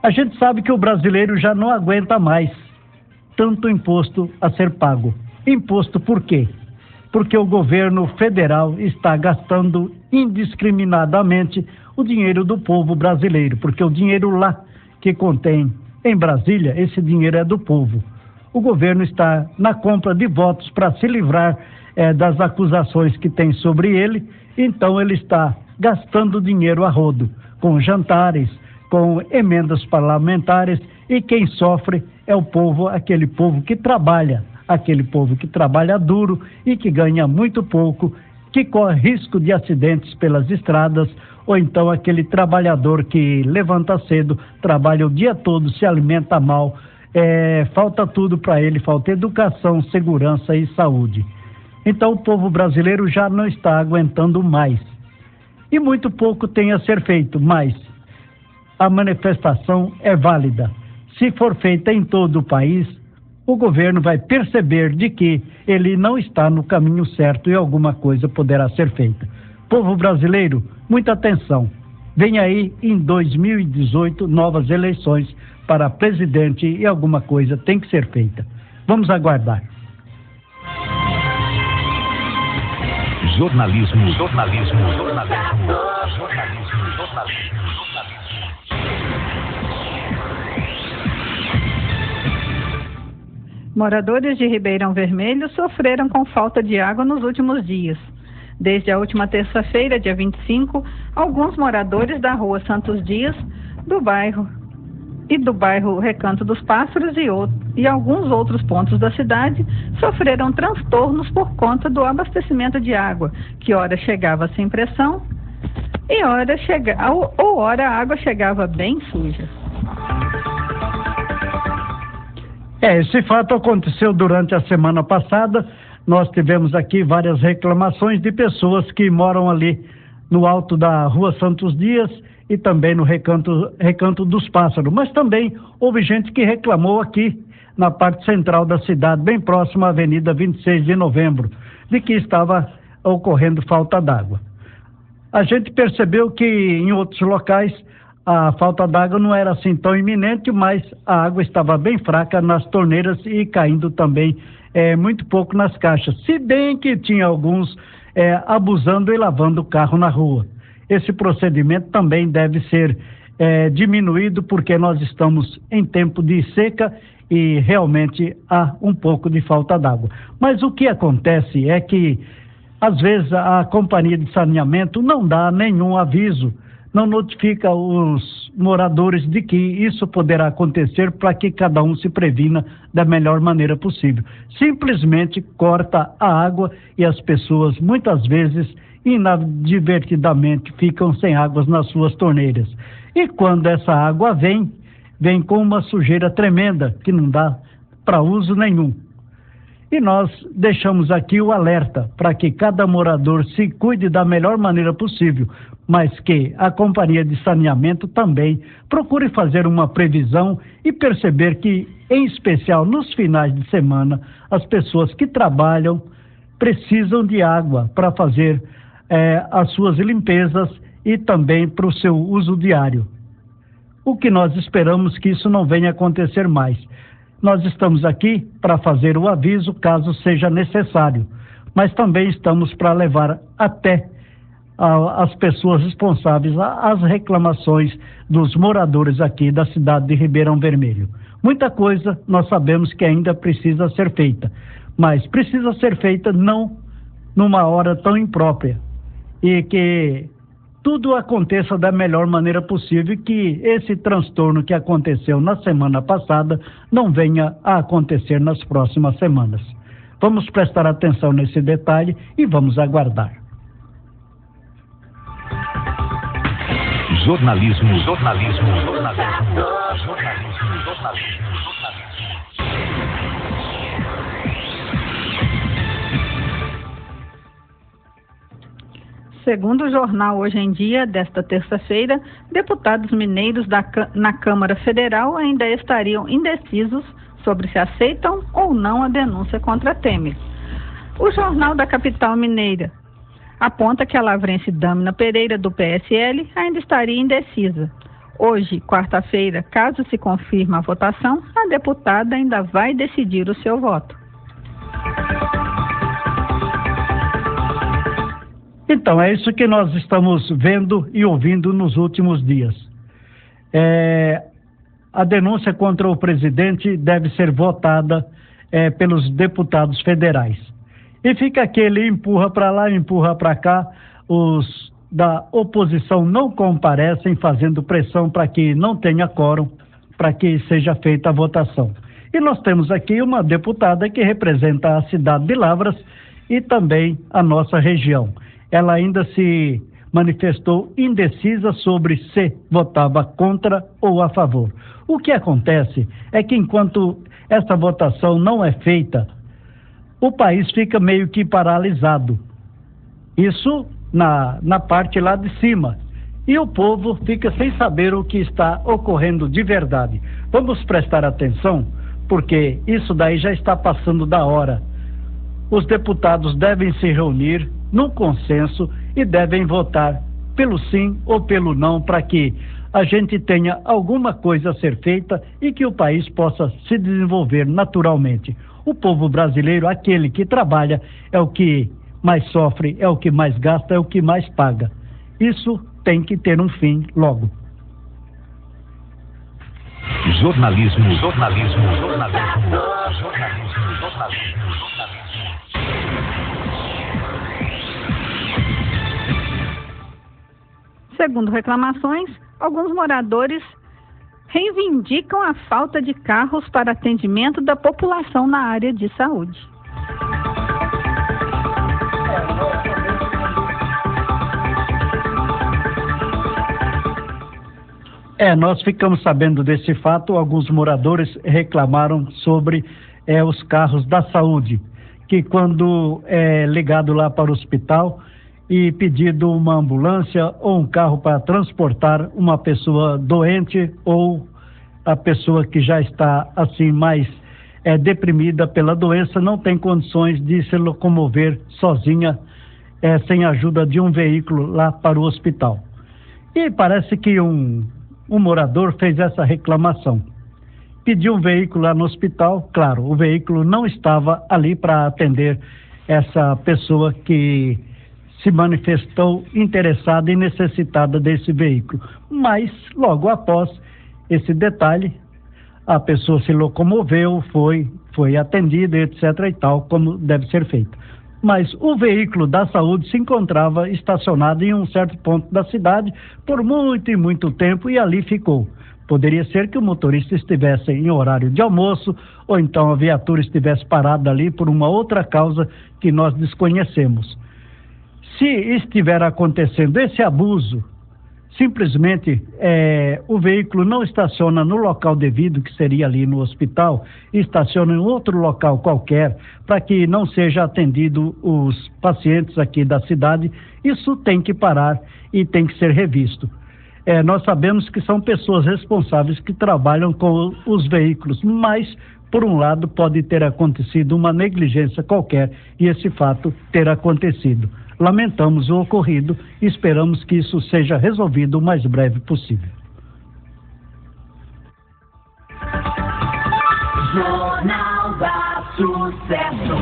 A gente sabe que o brasileiro já não aguenta mais tanto imposto a ser pago. Imposto por quê? Porque o governo federal está gastando indiscriminadamente o dinheiro do povo brasileiro, porque o dinheiro lá que contém em Brasília, esse dinheiro é do povo. O governo está na compra de votos para se livrar das acusações que tem sobre ele, então ele está gastando dinheiro a rodo, com jantares, com emendas parlamentares, e quem sofre é o povo, aquele povo que trabalha duro e que ganha muito pouco, que corre risco de acidentes pelas estradas, ou então aquele trabalhador que levanta cedo, trabalha o dia todo, se alimenta mal, falta tudo para ele, falta educação, segurança e saúde. Então o povo brasileiro já não está aguentando mais. E muito pouco tem a ser feito, mas a manifestação é válida. Se for feita em todo o país, o governo vai perceber de que ele não está no caminho certo e alguma coisa poderá ser feita. Povo brasileiro, muita atenção. Vem aí em 2018 novas eleições para presidente e alguma coisa tem que ser feita. Vamos aguardar. Jornalismo. Moradores de Ribeirão Vermelho sofreram com falta de água nos últimos dias. Desde a última terça-feira, dia 25, alguns moradores da rua Santos Dias, do bairro Recanto dos Pássaros e alguns outros pontos da cidade sofreram transtornos por conta do abastecimento de água, que ora chegava sem pressão e ora a água chegava bem suja. Esse fato aconteceu durante a semana passada. Nós tivemos aqui várias reclamações de pessoas que moram ali no alto da rua Santos Dias e também no Recanto dos Pássaros. Mas também houve gente que reclamou aqui na parte central da cidade, bem próxima à Avenida 26 de Novembro, de que estava ocorrendo falta d'água. A gente percebeu que em outros locais a falta d'água não era assim tão iminente, mas a água estava bem fraca nas torneiras e caindo também muito pouco nas caixas. Se bem que tinha alguns abusando e lavando o carro na rua. Esse procedimento também deve ser diminuído, porque nós estamos em tempo de seca e realmente há um pouco de falta d'água. Mas o que acontece é que, às vezes, a companhia de saneamento não dá nenhum aviso, não notifica os moradores de que isso poderá acontecer para que cada um se previna da melhor maneira possível. Simplesmente corta a água e as pessoas muitas vezes inadvertidamente ficam sem águas nas suas torneiras. E quando essa água vem com uma sujeira tremenda que não dá para uso nenhum. E nós deixamos aqui o alerta para que cada morador se cuide da melhor maneira possível, mas que a companhia de saneamento também procure fazer uma previsão e perceber que, em especial nos finais de semana, as pessoas que trabalham precisam de água para fazer as suas limpezas e também para o seu uso diário. O que nós esperamos que isso não venha acontecer mais. Nós estamos aqui para fazer o aviso caso seja necessário, mas também estamos para levar até as pessoas responsáveis as reclamações dos moradores aqui da cidade de Ribeirão Vermelho. Muita coisa nós sabemos que ainda precisa ser feita, mas precisa ser feita não numa hora tão imprópria, e que tudo aconteça da melhor maneira possível, que esse transtorno que aconteceu na semana passada não venha a acontecer nas próximas semanas. Vamos prestar atenção nesse detalhe e vamos aguardar. Jornalismo. Segundo o jornal Hoje em Dia, desta terça-feira, deputados mineiros na Câmara Federal ainda estariam indecisos sobre se aceitam ou não a denúncia contra Temer. O jornal da capital mineira aponta que a lavrense Dâmina Pereira, do PSL, ainda estaria indecisa. Hoje, quarta-feira, caso se confirme a votação, a deputada ainda vai decidir o seu voto. Então, é isso que nós estamos vendo e ouvindo nos últimos dias. A denúncia contra o presidente deve ser votada pelos deputados federais. E fica aquele empurra para lá, empurra para cá, os da oposição não comparecem, fazendo pressão para que não tenha quórum, para que seja feita a votação. E nós temos aqui uma deputada que representa a cidade de Lavras e também a nossa região. Ela ainda se manifestou indecisa sobre se votava contra ou a favor. O que acontece é que enquanto essa votação não é feita, o país fica meio que paralisado. Isso na parte lá de cima. E o povo fica sem saber o que está ocorrendo de verdade. Vamos prestar atenção, porque isso daí já está passando da hora. Os deputados devem se reunir num consenso e devem votar pelo sim ou pelo não, para que a gente tenha alguma coisa a ser feita e que o país possa se desenvolver naturalmente. O povo brasileiro, aquele que trabalha, é o que mais sofre, é o que mais gasta, é o que mais paga. Isso tem que ter um fim logo. Jornalismo. Segundo reclamações, alguns moradores reivindicam a falta de carros para atendimento da população na área de saúde. Nós ficamos sabendo desse fato. Alguns moradores reclamaram sobre os carros da saúde, que quando é ligado lá para o hospital e pedido uma ambulância ou um carro para transportar uma pessoa doente ou a pessoa que já está assim mais deprimida pela doença, não tem condições de se locomover sozinha, sem a ajuda de um veículo lá para o hospital. E parece que um morador fez essa reclamação. Pediu um veículo lá no hospital. Claro, o veículo não estava ali para atender essa pessoa que se manifestou interessada e necessitada desse veículo. Mas, logo após esse detalhe, a pessoa se locomoveu, foi atendida, etc. e tal, como deve ser feito. Mas o veículo da saúde se encontrava estacionado em um certo ponto da cidade por muito e muito tempo e ali ficou. Poderia ser que o motorista estivesse em horário de almoço ou então a viatura estivesse parada ali por uma outra causa que nós desconhecemos. Se estiver acontecendo esse abuso, simplesmente o veículo não estaciona no local devido, que seria ali no hospital, e estaciona em outro local qualquer, para que não seja atendido os pacientes aqui da cidade, isso tem que parar e tem que ser revisto. Nós sabemos que são pessoas responsáveis que trabalham com os veículos, mas, por um lado, pode ter acontecido uma negligência qualquer e esse fato ter acontecido. Lamentamos o ocorrido e esperamos que isso seja resolvido o mais breve possível. Jornal da Sucesso.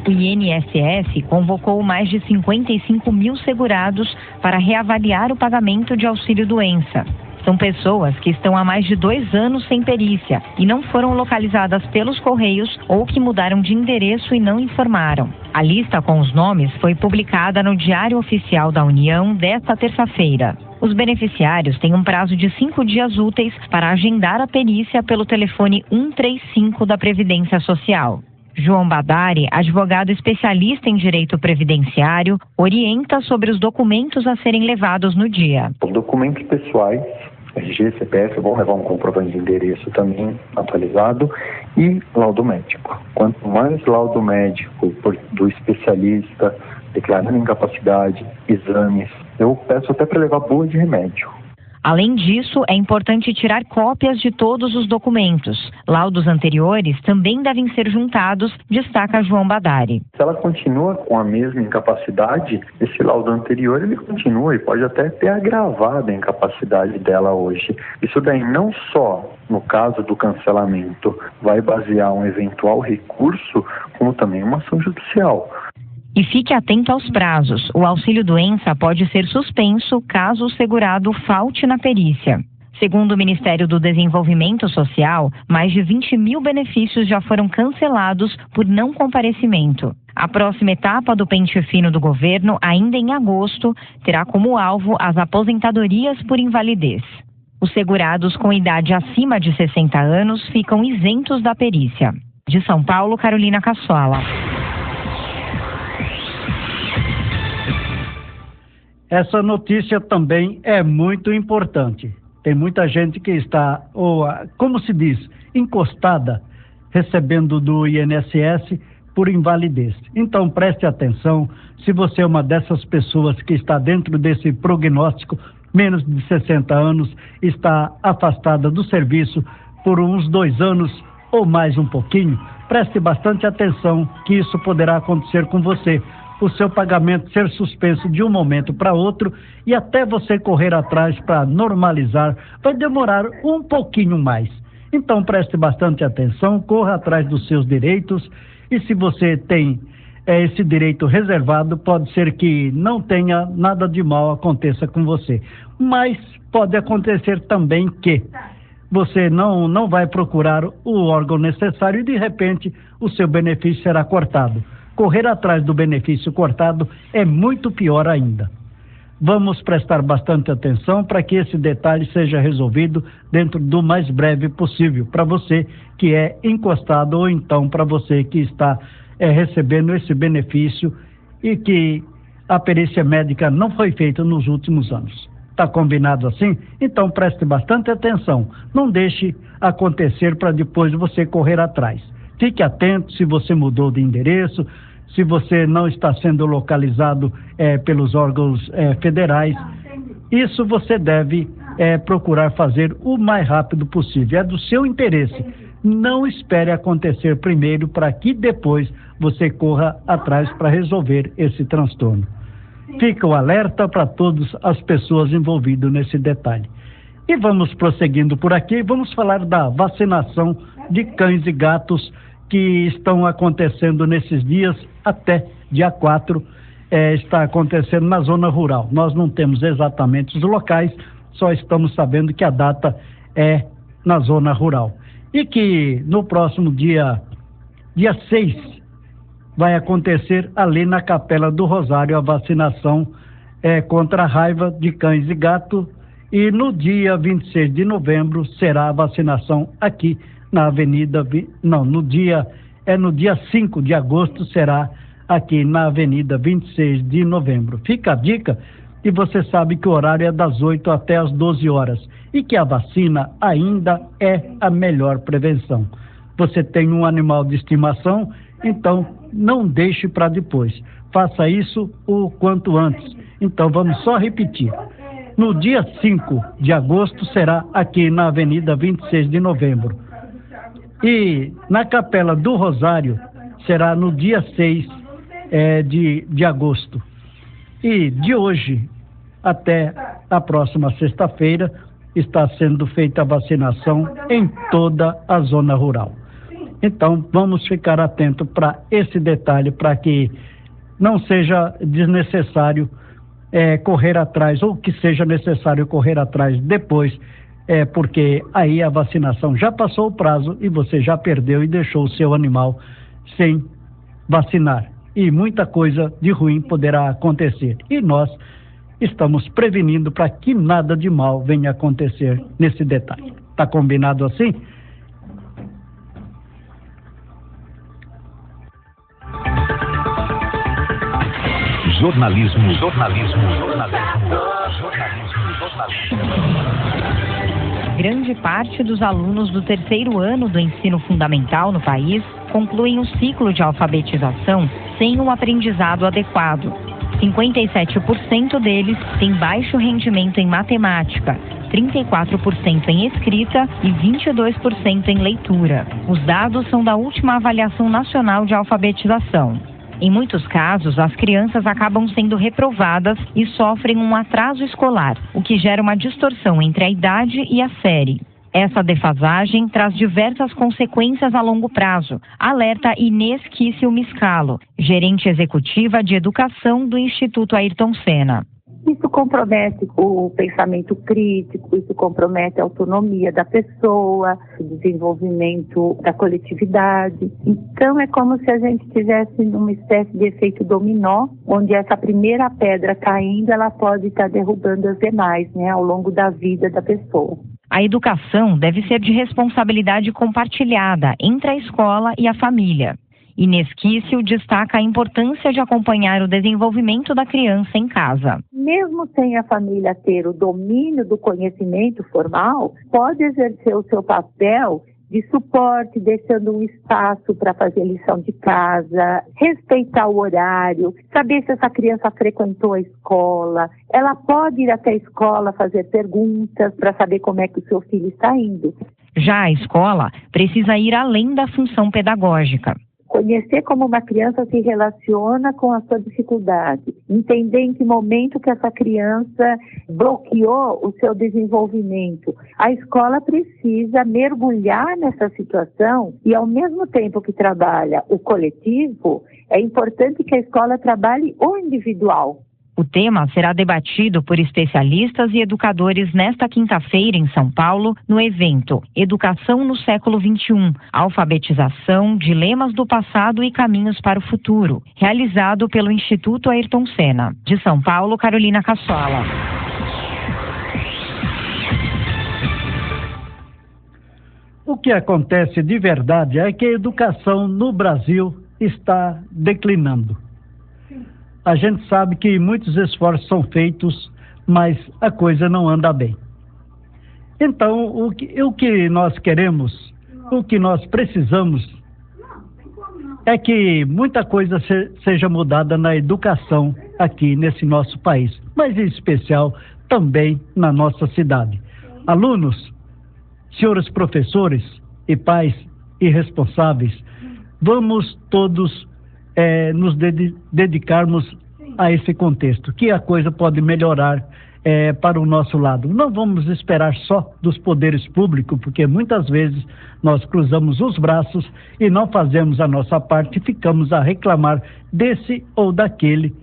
O INSS convocou mais de 55 mil segurados para reavaliar o pagamento de auxílio-doença. São pessoas que estão há mais de 2 anos sem perícia e não foram localizadas pelos Correios ou que mudaram de endereço e não informaram. A lista com os nomes foi publicada no Diário Oficial da União desta terça-feira. Os beneficiários têm um prazo de 5 dias úteis para agendar a perícia pelo telefone 135 da Previdência Social. João Badari, advogado especialista em direito previdenciário, orienta sobre os documentos a serem levados no dia. Os documentos pessoais, RG, CPF, vão levar um comprovante de endereço também atualizado e laudo médico. Quanto mais laudo médico do especialista, declarando incapacidade, exames, eu peço até para levar bula de remédio. Além disso, é importante tirar cópias de todos os documentos. Laudos anteriores também devem ser juntados, destaca João Badari. Se ela continua com a mesma incapacidade, esse laudo anterior ele continua e pode até ter agravado a incapacidade dela hoje. Isso daí não só, no caso do cancelamento, vai basear um eventual recurso, como também uma ação judicial. E fique atento aos prazos. O auxílio-doença pode ser suspenso caso o segurado falte na perícia. Segundo o Ministério do Desenvolvimento Social, mais de 20 mil benefícios já foram cancelados por não comparecimento. A próxima etapa do pente fino do governo, ainda em agosto, terá como alvo as aposentadorias por invalidez. Os segurados com idade acima de 60 anos ficam isentos da perícia. De São Paulo, Carolina Cassola. Essa notícia também é muito importante. Tem muita gente que está, como se diz, encostada, recebendo do INSS por invalidez. Então preste atenção, se você é uma dessas pessoas que está dentro desse prognóstico, menos de 60 anos, está afastada do serviço por uns 2 anos ou mais um pouquinho, preste bastante atenção que isso poderá acontecer com você. O seu pagamento ser suspenso de um momento para outro e até você correr atrás para normalizar, vai demorar um pouquinho mais. Então preste bastante atenção, corra atrás dos seus direitos e se você tem esse direito reservado, pode ser que não tenha nada de mal aconteça com você. Mas pode acontecer também que você não vai procurar o órgão necessário e de repente o seu benefício será cortado. Correr atrás do benefício cortado é muito pior ainda. Vamos prestar bastante atenção para que esse detalhe seja resolvido dentro do mais breve possível, para você que é encostado ou então para você que está recebendo esse benefício e que a perícia médica não foi feita nos últimos anos. Está combinado assim? Então preste bastante atenção. Não deixe acontecer para depois você correr atrás. Fique atento se você mudou de endereço, se você não está sendo localizado pelos órgãos federais. Isso você deve procurar fazer o mais rápido possível. É do seu interesse. Não espere acontecer primeiro para que depois você corra atrás para resolver esse transtorno. Fica o alerta para todas as pessoas envolvidas nesse detalhe. E vamos prosseguindo por aqui, vamos falar da vacinação de cães e gatos que estão acontecendo nesses dias, até dia 4, está acontecendo na zona rural. Nós não temos exatamente os locais, só estamos sabendo que a data é na zona rural. E que no próximo dia 6, vai acontecer ali na Capela do Rosário a vacinação contra a raiva de cães e gatos. E no dia 26 de novembro será a vacinação aqui na Avenida, no dia 5 de agosto será aqui na Avenida 26 de novembro. Fica a dica e você sabe que o horário é das 8 até as 12 horas e que a vacina ainda é a melhor prevenção. Você tem um animal de estimação, então não deixe para depois. Faça isso o quanto antes. Então vamos só repetir. No dia 5 de agosto será aqui na Avenida 26 de novembro. E na Capela do Rosário será no dia 6 de agosto. E de hoje até a próxima sexta-feira está sendo feita a vacinação em toda a zona rural. Então vamos ficar atentos para esse detalhe, para que não seja desnecessário correr atrás, ou que seja necessário correr atrás depois, porque aí a vacinação já passou o prazo e você já perdeu e deixou o seu animal sem vacinar. E muita coisa de ruim poderá acontecer. E nós estamos prevenindo para que nada de mal venha acontecer nesse detalhe. Está combinado assim? Jornalismo. Grande parte dos alunos do 3º ano do ensino fundamental no país concluem o ciclo de alfabetização sem um aprendizado adequado. 57% deles têm baixo rendimento em matemática, 34% em escrita e 22% em leitura. Os dados são da última avaliação nacional de alfabetização. Em muitos casos, as crianças acabam sendo reprovadas e sofrem um atraso escolar, o que gera uma distorção entre a idade e a série. Essa defasagem traz diversas consequências a longo prazo, alerta Inês Kissel Miscalo, gerente executiva de educação do Instituto Ayrton Senna. Isso compromete o pensamento crítico, isso compromete a autonomia da pessoa, o desenvolvimento da coletividade. Então é como se a gente tivesse numa espécie de efeito dominó, onde essa primeira pedra caindo, ela pode estar derrubando as demais, ao longo da vida da pessoa. A educação deve ser de responsabilidade compartilhada entre a escola e a família. Inês Kissel destaca a importância de acompanhar o desenvolvimento da criança em casa. Mesmo sem a família ter o domínio do conhecimento formal, pode exercer o seu papel de suporte, deixando um espaço para fazer lição de casa, respeitar o horário, saber se essa criança frequentou a escola. Ela pode ir até a escola fazer perguntas para saber como é que o seu filho está indo. Já a escola precisa ir além da função pedagógica. Conhecer como uma criança se relaciona com a sua dificuldade. Entender em que momento que essa criança bloqueou o seu desenvolvimento. A escola precisa mergulhar nessa situação e, ao mesmo tempo que trabalha o coletivo, é importante que a escola trabalhe o individual. O tema será debatido por especialistas e educadores nesta quinta-feira em São Paulo, no evento Educação no Século XXI, Alfabetização, Dilemas do Passado e Caminhos para o Futuro, realizado pelo Instituto Ayrton Senna. De São Paulo, Carolina Cassola. O que acontece de verdade é que a educação no Brasil está declinando. A gente sabe que muitos esforços são feitos, mas a coisa não anda bem. Então, o que nós queremos, o que nós precisamos, é que muita coisa seja mudada na educação aqui nesse nosso país, mas em especial também na nossa cidade. Alunos, senhores professores e pais e responsáveis, vamos todos nos dedicarmos a esse contexto, que a coisa pode melhorar para o nosso lado. Não vamos esperar só dos poderes públicos, porque muitas vezes nós cruzamos os braços e não fazemos a nossa parte e ficamos a reclamar desse ou daquele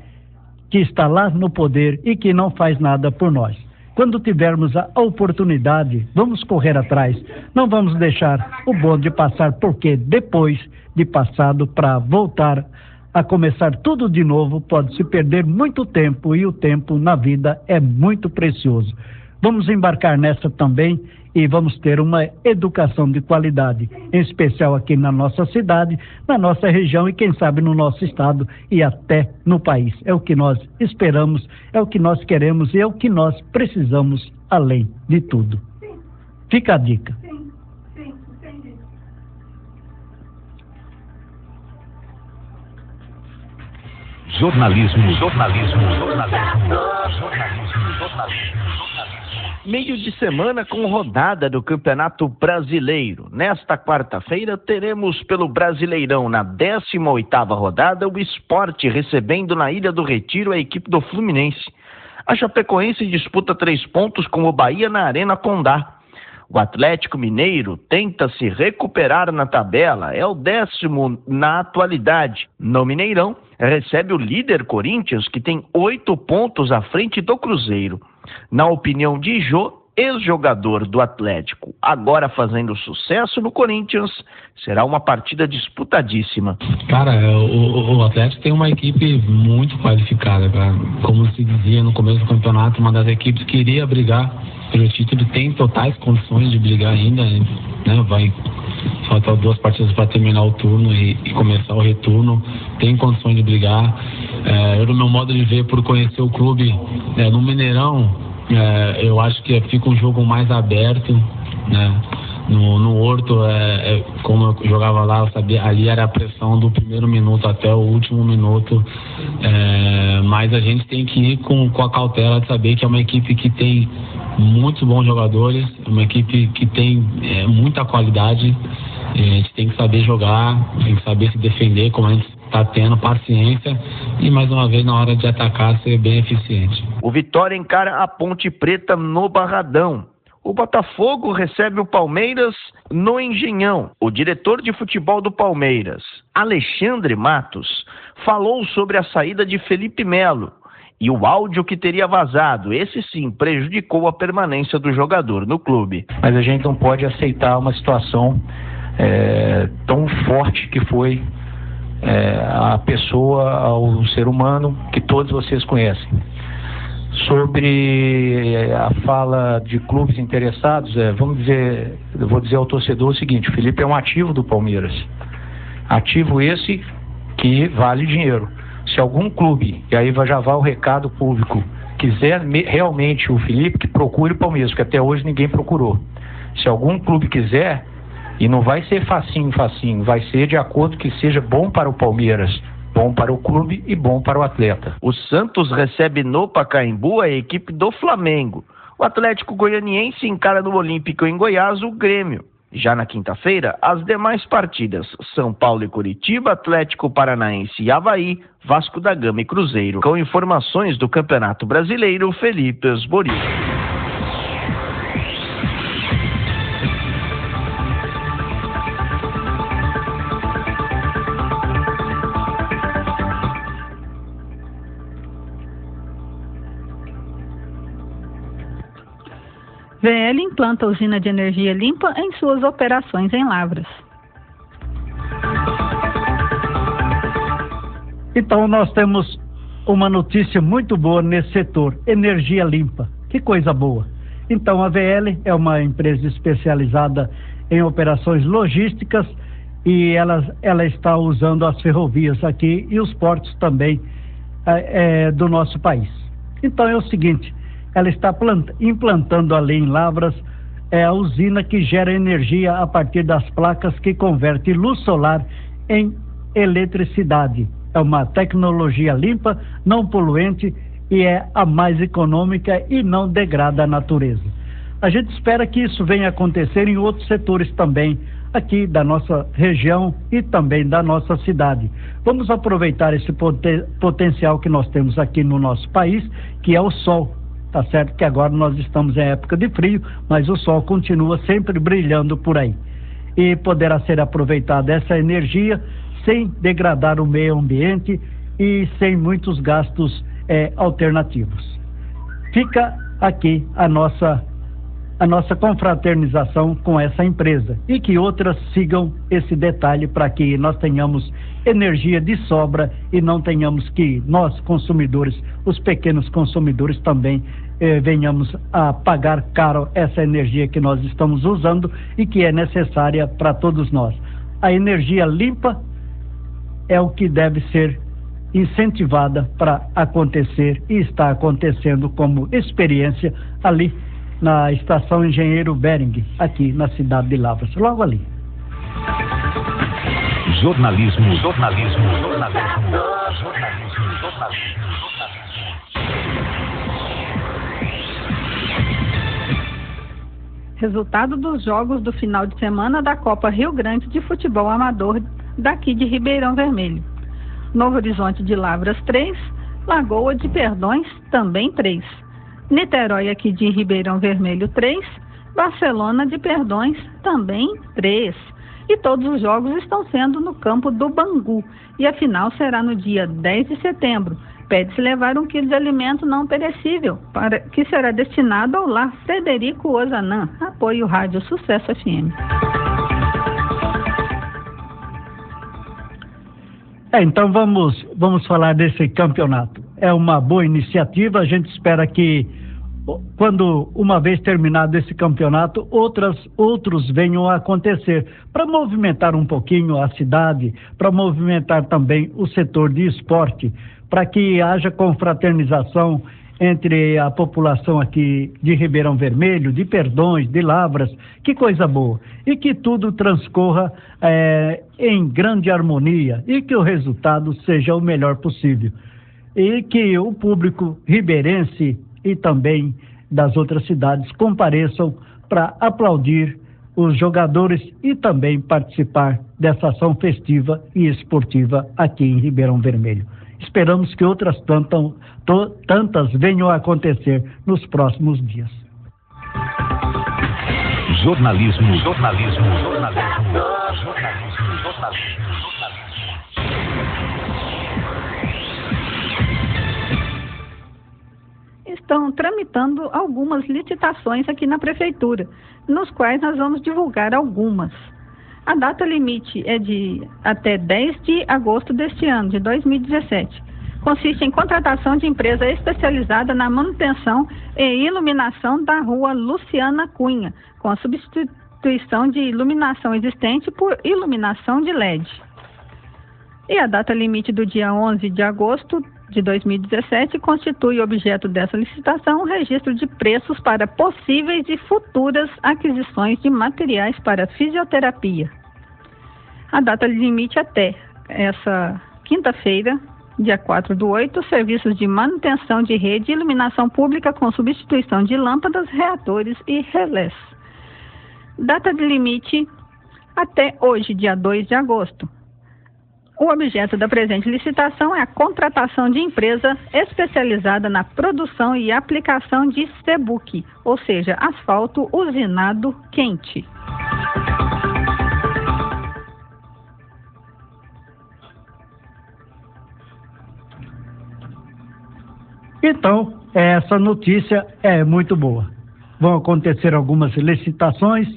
que está lá no poder e que não faz nada por nós. Quando tivermos a oportunidade, vamos correr atrás. Não vamos deixar o bonde passar, porque depois de passado, para voltar a começar tudo de novo, pode-se perder muito tempo, e o tempo na vida é muito precioso. Vamos embarcar nessa também e vamos ter uma educação de qualidade, em especial aqui na nossa cidade, na nossa região e quem sabe no nosso estado e até no país. É o que nós esperamos, é o que nós queremos e é o que nós precisamos além de tudo. Fica a dica. Jornalismo. Meio de semana com rodada do Campeonato Brasileiro. Nesta quarta-feira teremos pelo Brasileirão, na 18ª rodada, o Sport recebendo na Ilha do Retiro a equipe do Fluminense. A Chapecoense disputa 3 pontos com o Bahia na Arena Condá. O Atlético Mineiro tenta se recuperar na tabela, é o 10º na atualidade. No Mineirão, recebe o líder Corinthians, que tem 8 pontos à frente do Cruzeiro. Na opinião de Jô, ex-jogador do Atlético, agora fazendo sucesso no Corinthians, será uma partida disputadíssima. Cara, o Atlético tem uma equipe muito qualificada, cara. Como se dizia no começo do campeonato, uma das equipes que iria brigar pelo título, tem totais condições de brigar ainda, né? Vai faltar 2 partidas para terminar o turno e começar o retorno, tem condições de brigar. Eu, no meu modo de ver, por conhecer o clube no Mineirão, eu acho que fica um jogo mais aberto, né? No Horto, como eu jogava lá, eu sabia, ali era a pressão do primeiro minuto até o último minuto, mas a gente tem que ir com a cautela de saber que é uma equipe que tem muitos bons jogadores, uma equipe que tem muita qualidade. A gente tem que saber jogar, tem que saber se defender, como a gente está tendo, paciência e, mais uma vez, na hora de atacar, ser bem eficiente. O Vitória encara a Ponte Preta no Barradão. O Botafogo recebe o Palmeiras no Engenhão. O diretor de futebol do Palmeiras, Alexandre Matos, falou sobre a saída de Felipe Melo e o áudio que teria vazado. Esse sim prejudicou a permanência do jogador no clube. Mas a gente não pode aceitar uma situação tão forte que foi a pessoa, o ser humano que todos vocês conhecem. Sobre a fala de clubes interessados, eu vou dizer ao torcedor o seguinte: o Felipe é um ativo do Palmeiras, ativo esse que vale dinheiro. Se algum clube, e aí já vai o recado público, quiser realmente o Felipe, que procure o Palmeiras, porque até hoje ninguém procurou. Se algum clube quiser, e não vai ser facinho, vai ser de acordo que seja bom para o Palmeiras, bom para o clube e bom para o atleta. O Santos recebe no Pacaembu a equipe do Flamengo. O Atlético Goianiense encara no Olímpico em Goiás o Grêmio. Já na quinta-feira, as demais partidas: São Paulo e Curitiba, Atlético Paranaense e Avaí, Vasco da Gama e Cruzeiro. Com informações do Campeonato Brasileiro, Felipe Esboril. VL implanta usina de energia limpa em suas operações em Lavras. Então nós temos uma notícia muito boa nesse setor: energia limpa. Que coisa boa. Então a VL é uma empresa especializada em operações logísticas e ela está usando as ferrovias aqui e os portos também do nosso país. Então é o seguinte: ela está implantando ali em Lavras a usina que gera energia a partir das placas que converte luz solar em eletricidade. É uma tecnologia limpa, não poluente e é a mais econômica e não degrada a natureza. A gente espera que isso venha acontecer em outros setores também, aqui da nossa região e também da nossa cidade. Vamos aproveitar esse potencial que nós temos aqui no nosso país, que é o sol. Tá certo que agora nós estamos em época de frio, mas o sol continua sempre brilhando por aí. E poderá ser aproveitada essa energia sem degradar o meio ambiente e sem muitos gastos alternativos. Fica aqui a nossa confraternização com essa empresa e que outras sigam esse detalhe para que nós tenhamos energia de sobra e não tenhamos que nós, consumidores, os pequenos consumidores também venhamos a pagar caro essa energia que nós estamos usando e que é necessária para todos nós. A energia limpa é o que deve ser incentivada para acontecer e está acontecendo como experiência ali na Estação Engenheiro Bering, aqui na cidade de Lavras, logo ali. Jornalismo. Resultado dos jogos do final de semana da Copa Rio Grande de Futebol Amador daqui de Ribeirão Vermelho. Novo Horizonte de Lavras 3, Lagoa de Perdões também 3. Niterói aqui de Ribeirão Vermelho 3, Barcelona de Perdões também 3. E todos os jogos estão sendo no campo do Bangu e a final será no dia 10 de setembro. Pede-se levar 1 quilo de alimento não perecível, que será destinado ao lar Frederico Ozanam. Apoio Rádio Sucesso FM. Então vamos falar desse campeonato. É uma boa iniciativa, a gente espera que quando uma vez terminado esse campeonato, outros venham a acontecer, para movimentar um pouquinho a cidade, para movimentar também o setor de esporte, para que haja confraternização entre a população aqui de Ribeirão Vermelho, de Perdões, de Lavras. Que coisa boa! E que tudo transcorra em grande harmonia e que o resultado seja o melhor possível. e que o público ribeirense e também das outras cidades compareçam para aplaudir os jogadores e também participar dessa ação festiva e esportiva aqui em Ribeirão Vermelho. Esperamos que outras tantas venham a acontecer nos próximos dias. Jornalismo. Estão tramitando algumas licitações aqui na Prefeitura, nos quais nós vamos divulgar algumas. A data limite é de até 10 de agosto deste ano, de 2017. Consiste em contratação de empresa especializada na manutenção e iluminação da rua Luciana Cunha, com a substituição de iluminação existente por iluminação de LED. E a data limite do dia 11 de agosto de 2017 constitui objeto dessa licitação o registro de preços para possíveis e futuras aquisições de materiais para fisioterapia. A data limite até essa quinta-feira, dia 4/8, serviços de manutenção de rede e iluminação pública com substituição de lâmpadas, reatores e relés. Data de limite até hoje, dia 2 de agosto. O objeto da presente licitação é a contratação de empresa especializada na produção e aplicação de CBUQ, ou seja, asfalto usinado quente. Então, essa notícia é muito boa. Vão acontecer algumas licitações,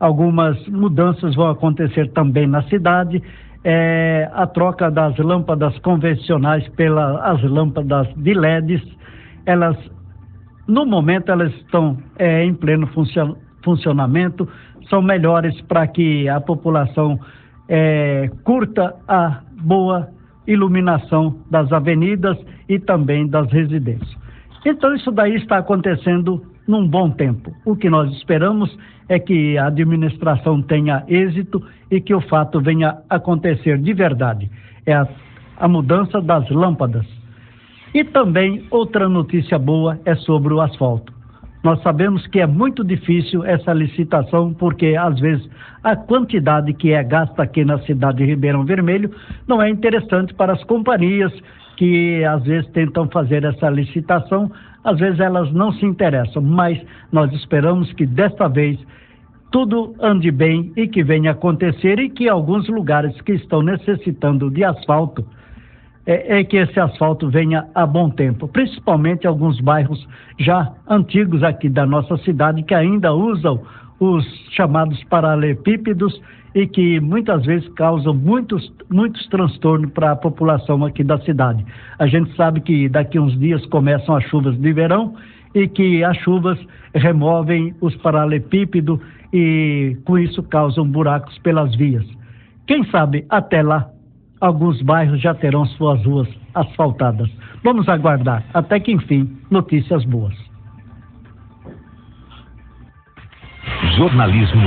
algumas mudanças vão acontecer também na cidade. A troca das lâmpadas convencionais pelas lâmpadas de LEDs, no momento elas estão em pleno funcionamento, são melhores para que a população curta a boa iluminação das avenidas e também das residências. Então isso daí está acontecendo num bom tempo. O que nós esperamos é que a administração tenha êxito e que o fato venha acontecer de verdade. É a mudança das lâmpadas. E também outra notícia boa é sobre o asfalto. Nós sabemos que é muito difícil essa licitação, porque às vezes a quantidade que é gasta aqui na cidade de Ribeirão Vermelho não é interessante para as companhias que às vezes tentam fazer essa licitação. Às vezes elas não se interessam, mas nós esperamos que desta vez tudo ande bem e que venha acontecer e que alguns lugares que estão necessitando de asfalto, que esse asfalto venha a bom tempo, principalmente alguns bairros já antigos aqui da nossa cidade que ainda usam os chamados paralelepípedos e que muitas vezes causam muitos transtornos para a população aqui da cidade. A gente sabe que daqui uns dias começam as chuvas de verão e que as chuvas removem os paralelepípedos e com isso causam buracos pelas vias. Quem sabe até lá alguns bairros já terão suas ruas asfaltadas. Vamos aguardar até que enfim notícias boas. Jornalismo.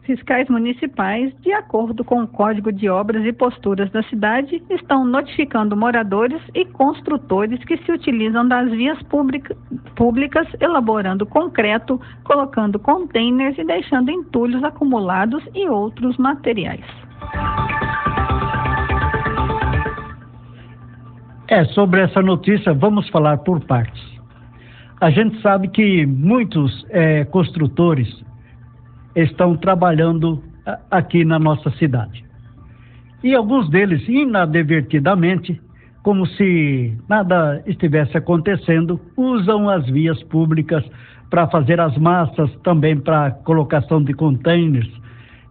Fiscais municipais, de acordo com o Código de Obras e Posturas da cidade, estão notificando moradores e construtores que se utilizam das vias públicas, elaborando concreto, colocando containers e deixando entulhos acumulados e outros materiais. Sobre essa notícia, vamos falar por partes. A gente sabe que muitos construtores estão trabalhando aqui na nossa cidade. E alguns deles, inadvertidamente, como se nada estivesse acontecendo, usam as vias públicas para fazer as massas, também para colocação de containers,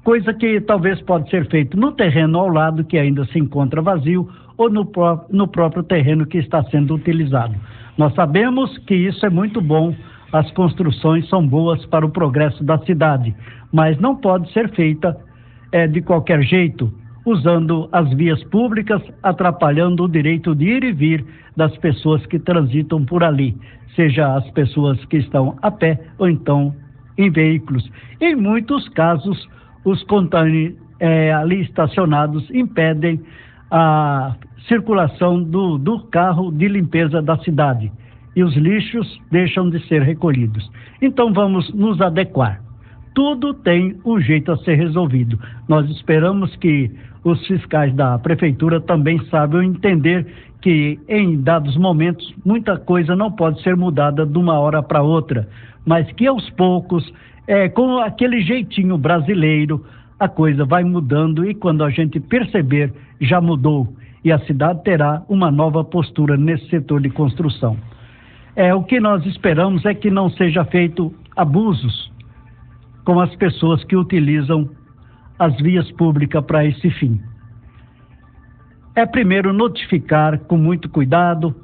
coisa que talvez pode ser feito no terreno ao lado, que ainda se encontra vazio, ou no próprio terreno que está sendo utilizado. Nós sabemos que isso é muito bom. As construções são boas para o progresso da cidade, mas não pode ser feita de qualquer jeito. usando as vias públicas, atrapalhando o direito de ir e vir das pessoas que transitam por ali, seja as pessoas que estão a pé ou então em veículos. Em muitos casos, os contêineres ali estacionados impedem a circulação do carro de limpeza da cidade e os lixos deixam de ser recolhidos. Então vamos nos adequar. Tudo tem um jeito a ser resolvido. Nós esperamos que os fiscais da prefeitura também saibam entender que em dados momentos muita coisa não pode ser mudada de uma hora para outra, mas que aos poucos, com aquele jeitinho brasileiro, a coisa vai mudando e quando a gente perceber, já mudou e a cidade terá uma nova postura nesse setor de construção. O que nós esperamos é que não seja feito abusos com as pessoas que utilizam as vias públicas para esse fim. Primeiro notificar com muito cuidado,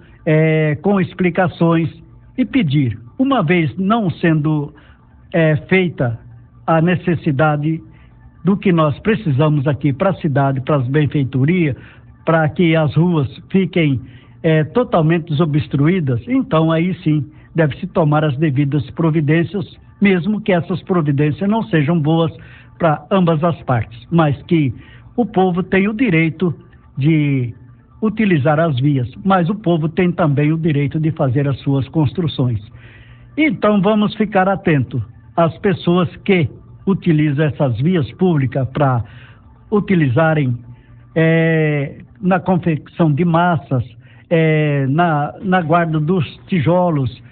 com explicações e pedir, uma vez não sendo feita a necessidade do que nós precisamos aqui para a cidade, para as benfeitorias, para que as ruas fiquem totalmente desobstruídas, então aí sim deve-se tomar as devidas providências, mesmo que essas providências não sejam boas para ambas as partes, mas que o povo tem o direito de utilizar as vias, mas o povo tem também o direito de fazer as suas construções. Então vamos ficar atentos às pessoas que utilizam essas vias públicas para utilizarem na confecção de massas, na guarda dos tijolos,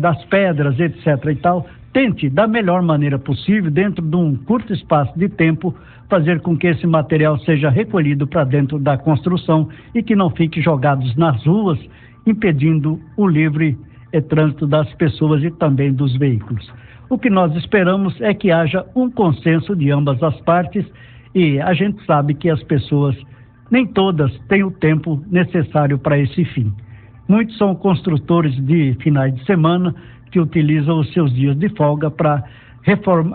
das pedras, etc. e tal. Tente, da melhor maneira possível, dentro de um curto espaço de tempo, fazer com que esse material seja recolhido para dentro da construção e que não fique jogados nas ruas, impedindo o livre trânsito das pessoas e também dos veículos. O que nós esperamos é que haja um consenso de ambas as partes e a gente sabe que as pessoas, nem todas, têm o tempo necessário para esse fim. Muitos são construtores de finais de semana que utilizam os seus dias de folga para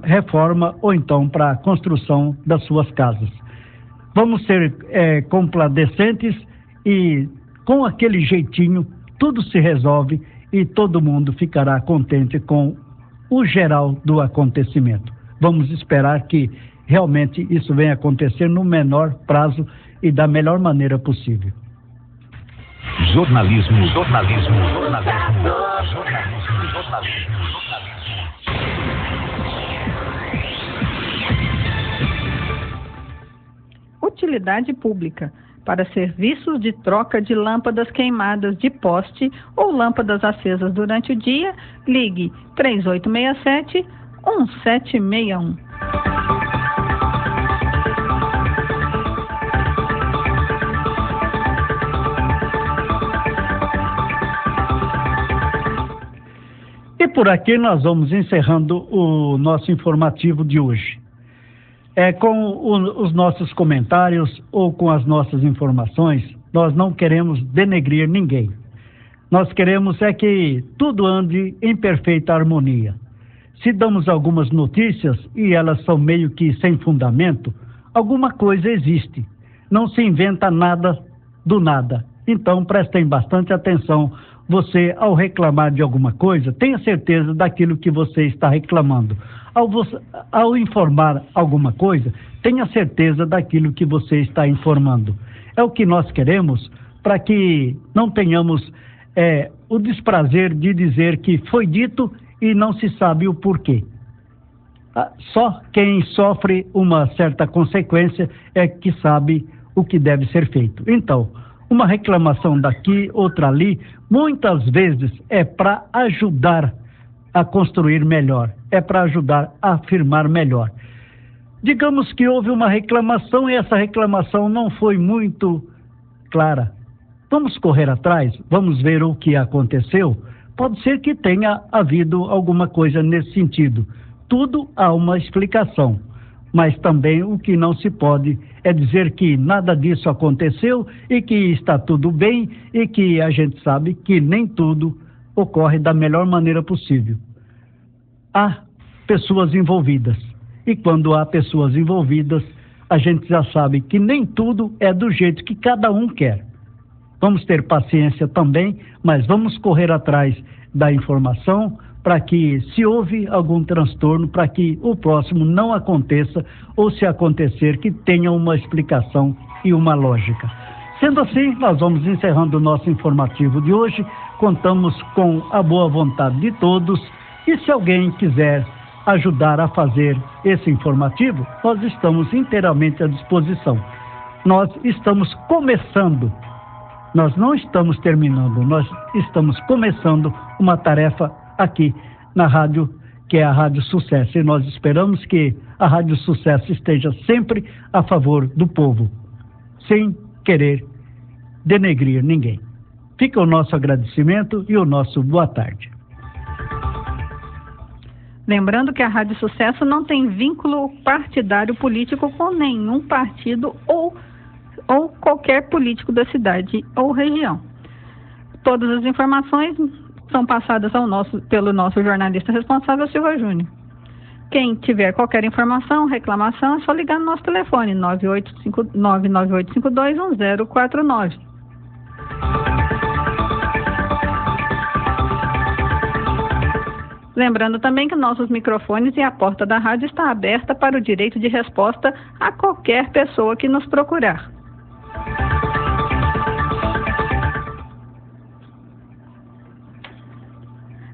reforma ou então para a construção das suas casas. Vamos ser complacentes e com aquele jeitinho tudo se resolve e todo mundo ficará contente com o geral do acontecimento. Vamos esperar que realmente isso venha acontecer no menor prazo e da melhor maneira possível. Jornalismo. Utilidade pública. Para serviços de troca de lâmpadas queimadas de poste ou lâmpadas acesas durante o dia, ligue 3867-1761. E por aqui nós vamos encerrando o nosso informativo de hoje. Com os nossos comentários ou com as nossas informações, nós não queremos denegrir ninguém. Nós queremos que tudo ande em perfeita harmonia. Se damos algumas notícias e elas são meio que sem fundamento, alguma coisa existe. Não se inventa nada do nada. Então prestem bastante atenção. Você, ao reclamar de alguma coisa, tenha certeza daquilo que você está reclamando. Ao informar alguma coisa, tenha certeza daquilo que você está informando. É o que nós queremos para que não tenhamos o desprazer de dizer que foi dito e não se sabe o porquê. Só quem sofre uma certa consequência é que sabe o que deve ser feito. Então, uma reclamação daqui, outra ali, muitas vezes é para ajudar a construir melhor, é para ajudar a afirmar melhor. Digamos que houve uma reclamação e essa reclamação não foi muito clara. Vamos correr atrás, vamos ver o que aconteceu. Pode ser que tenha havido alguma coisa nesse sentido. Tudo há uma explicação. Mas também o que não se pode é dizer que nada disso aconteceu e que está tudo bem e que a gente sabe que nem tudo ocorre da melhor maneira possível. Há pessoas envolvidas e quando há pessoas envolvidas, a gente já sabe que nem tudo é do jeito que cada um quer. Vamos ter paciência também, mas vamos correr atrás da informação para que, se houve algum transtorno, para que o próximo não aconteça, ou se acontecer, que tenha uma explicação e uma lógica. Sendo assim, nós vamos encerrando o nosso informativo de hoje. Contamos com a boa vontade de todos, e se alguém quiser ajudar a fazer esse informativo, nós estamos inteiramente à disposição. Nós estamos começando, nós não estamos terminando, nós estamos começando uma tarefa aqui na rádio, que é a Rádio Sucesso, e nós esperamos que a Rádio Sucesso esteja sempre a favor do povo, sem querer denegrir ninguém. Fica o nosso agradecimento e o nosso boa tarde. Lembrando que a Rádio Sucesso não tem vínculo partidário político com nenhum partido ou qualquer político da cidade ou região. Todas as informações são passadas pelo nosso jornalista responsável, Silva Júnior. Quem tiver qualquer informação, reclamação, é só ligar no nosso telefone 998521049. Lembrando também que nossos microfones e a porta da rádio está aberta para o direito de resposta a qualquer pessoa que nos procurar.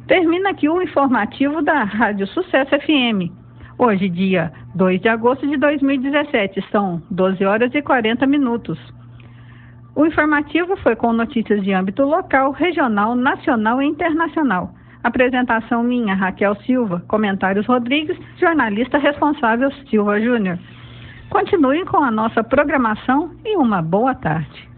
Termina aqui o informativo da Rádio Sucesso FM. Hoje, dia 2 de agosto de 2017, são 12 horas e 40 minutos. O informativo foi com notícias de âmbito local, regional, nacional e internacional. Apresentação minha, Raquel Silva. Comentários Rodrigues, jornalista responsável Silva Júnior. Continuem com a nossa programação e uma boa tarde.